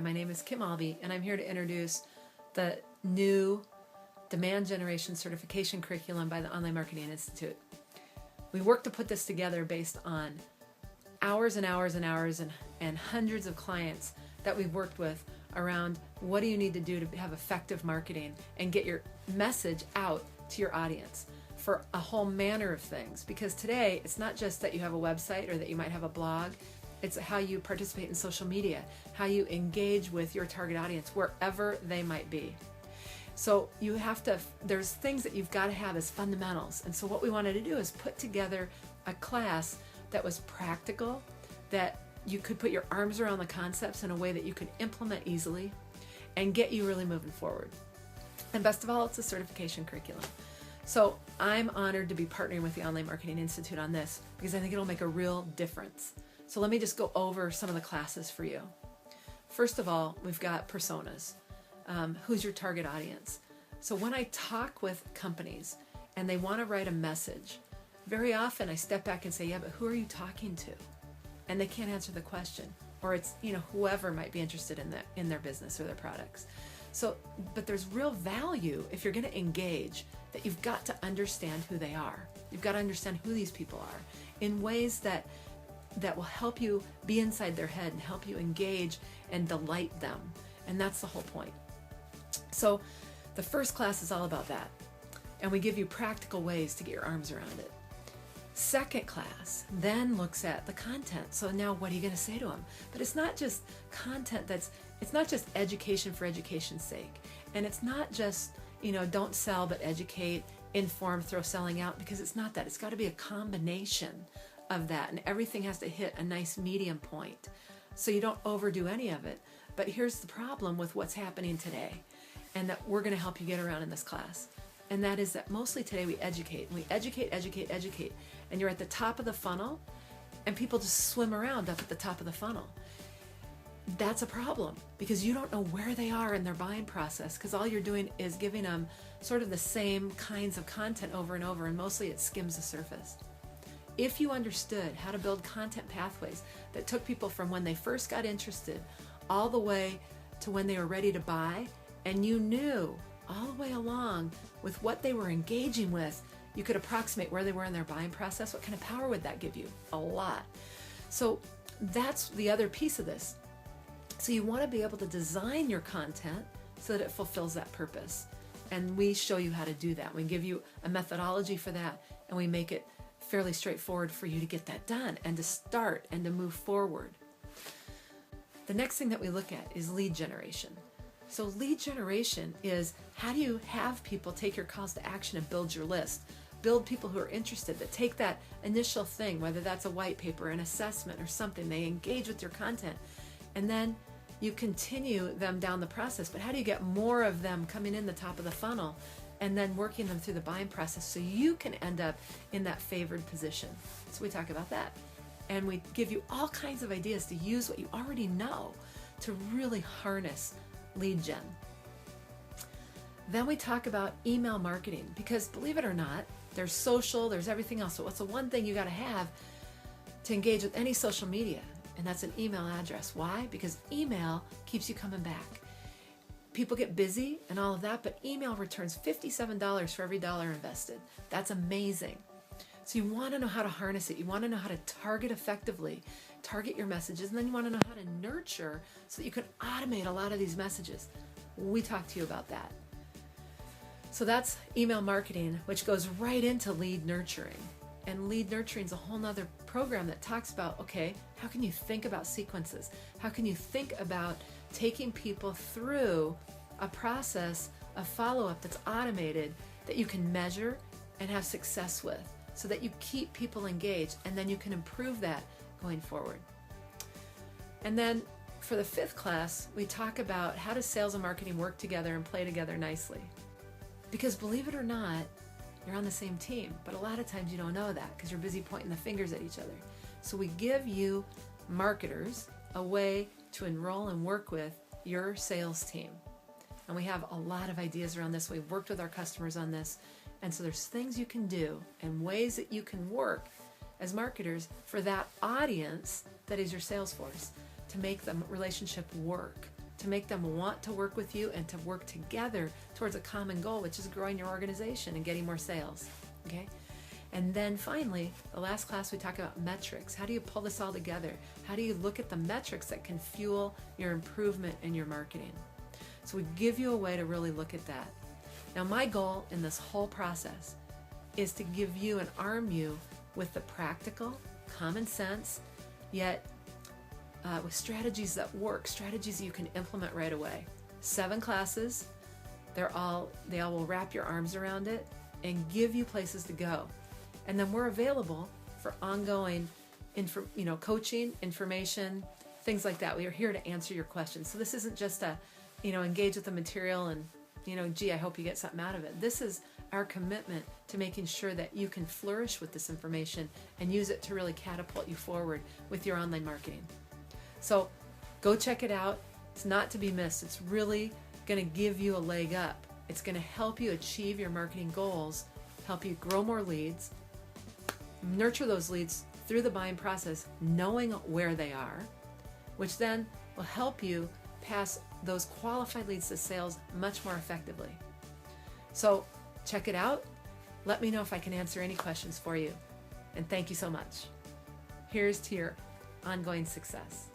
my name is Kim Albee, and I'm here to introduce the new Demand Generation Certification Curriculum by the Online Marketing Institute. We worked to put this together based on hours and hours and hours and hundreds of clients that we've worked with around what do you need to do to have effective marketing and get your message out to your audience for a whole manner of things. Because today, it's not just that you have a website or that you might have a blog, it's how you participate in social media, how you engage with your target audience wherever they might be. So you have to, there's things that you've got to have as fundamentals. And so what we wanted to do is put together a class that was practical, that you could put your arms around the concepts in a way that you could implement easily and get you really moving forward. And best of all, it's a certification curriculum. So I'm honored to be partnering with the Online Marketing Institute on this because I think it'll make a real difference. So let me just go over some of the classes for you. First of all, we've got personas. Who's your target audience? So when I talk with companies and they want to write a message, very often I step back and say, yeah, but who are you talking to? And they can't answer the question. Or it's, whoever might be interested in their business or their products. So, but there's real value if you're going to engage that you've got to understand who they are. You've got to understand who these people are in ways that will help you be inside their head and help you engage and delight them. And that's the whole point. So the first class is all about that. And we give you practical ways to get your arms around it. Second class then looks at the content. So now what are you going to say to them? But it's not just content it's not just education for education's sake. And it's not just, don't sell but educate, inform, throw selling out, because it's not that. It's got to be a combination of that. And everything has to hit a nice medium point. So you don't overdo any of it. But here's the problem with what's happening today, and that we're going to help you get around in this class. And that is that mostly today we educate. And we educate. And you're at the top of the funnel, and people just swim around up at the top of the funnel. That's a problem, because you don't know where they are in their buying process, because all you're doing is giving them sort of the same kinds of content over and over, and mostly it skims the surface. If you understood how to build content pathways that took people from when they first got interested all the way to when they were ready to buy, and you knew all the way along with what they were engaging with, you could approximate where they were in their buying process, what kind of power would that give you? A lot. So that's the other piece of this. So you want to be able to design your content so that it fulfills that purpose. And we show you how to do that. We give you a methodology for that, and we make it fairly straightforward for you to get that done and to start and to move forward. The next thing that we look at is lead generation. So lead generation is, how do you have people take your calls to action and build your list? Build people who are interested, that take that initial thing, whether that's a white paper, an assessment, or something. They engage with your content, and then you continue them down the process. But how do you get more of them coming in the top of the funnel and then working them through the buying process so you can end up in that favored position? So we talk about that. And we give you all kinds of ideas to use what you already know to really harness lead gen. Then we talk about email marketing, because believe it or not, there's social, there's everything else. So what's the one thing you got to have to engage with any social media? And that's an email address. Why? Because email keeps you coming back. People get busy and all of that, but email returns $57 for every dollar invested. That's amazing. So you want to know how to harness it. You want to know how to target effectively, target your messages, and then you want to know how to nurture so that you can automate a lot of these messages. We talk to you about that. So that's email marketing, which goes right into lead nurturing. And lead nurturing is a whole nother program that talks about, okay, how can you think about sequences? How can you think about taking people through a process of follow-up that's automated, that you can measure and have success with, so that you keep people engaged, and then you can improve that going forward. And then for the fifth class, we talk about how does sales and marketing work together and play together nicely. Because believe it or not, you're on the same team, but a lot of times you don't know that because you're busy pointing the fingers at each other. So we give you marketers a way to enroll and work with your sales team. And we have a lot of ideas around this. We've worked with our customers on this. And so there's things you can do and ways that you can work as marketers for that audience that is your sales force to make the relationship work, to make them want to work with you and to work together towards a common goal, which is growing your organization and getting more sales. Okay? And then finally, the last class we talk about metrics. How do you pull this all together? How do you look at the metrics that can fuel your improvement in your marketing? So we give you a way to really look at that. Now, my goal in this whole process is to give you and arm you with the practical, common sense, yet with strategies that work, strategies you can implement right away. 7 classes, they all will wrap your arms around it and give you places to go. And then we're available for ongoing coaching, information, things like that. We are here to answer your questions. So this isn't just a, engage with the material and, I hope you get something out of it. This is our commitment to making sure that you can flourish with this information and use it to really catapult you forward with your online marketing. So go check it out. It's not to be missed. It's really going to give you a leg up. It's going to help you achieve your marketing goals, help you grow more leads, nurture those leads through the buying process, knowing where they are, which then will help you pass those qualified leads to sales much more effectively. So check it out. Let me know if I can answer any questions for you. And thank you so much. Here's to your ongoing success.